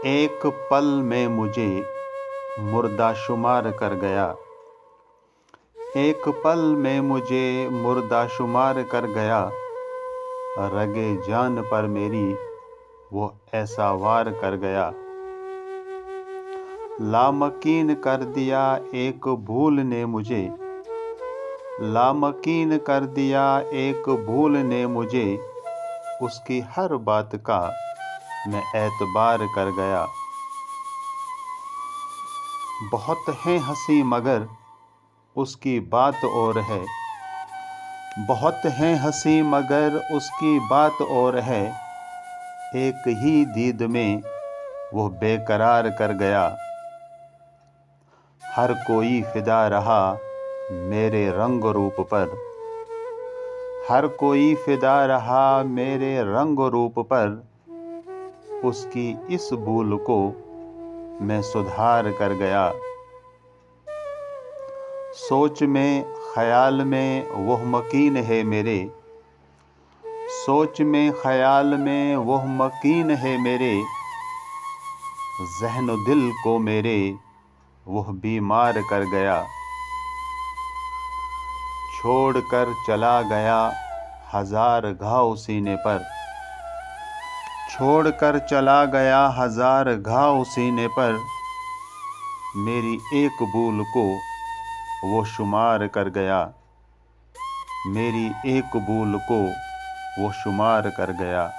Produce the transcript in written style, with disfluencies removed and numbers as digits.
एक पल में मुझे मुर्दा शुमार कर गया। एक पल में मुझे मुर्दा शुमार कर गया। रगे जान पर मेरी वो ऐसा वार कर गया। लामकीन कर दिया एक भूल ने मुझे। लामकीन कर दिया एक भूल ने मुझे। उसकी हर बात का मैं एतबार कर गया। बहुत है हंसी मगर उसकी बात और है। बहुत है हंसी मगर उसकी बात और है। एक ही दीद में वो बेकरार कर गया। हर कोई फिदा रहा मेरे रंग रूप पर। हर कोई फिदा रहा मेरे रंग रूप पर। उसकी इस भूल को मैं सुधार कर गया। सोच में ख्याल में वह मकीन है मेरे। सोच में ख्याल में वह मकीन है मेरे। ज़हन दिल को मेरे वह बीमार कर गया। छोड़ कर चला गया हजार घाव सीने पर। छोड़ कर चला गया हजार घाव सीने पर। मेरी एक भूल को वो शुमार कर गया। मेरी एक भूल को वो शुमार कर गया।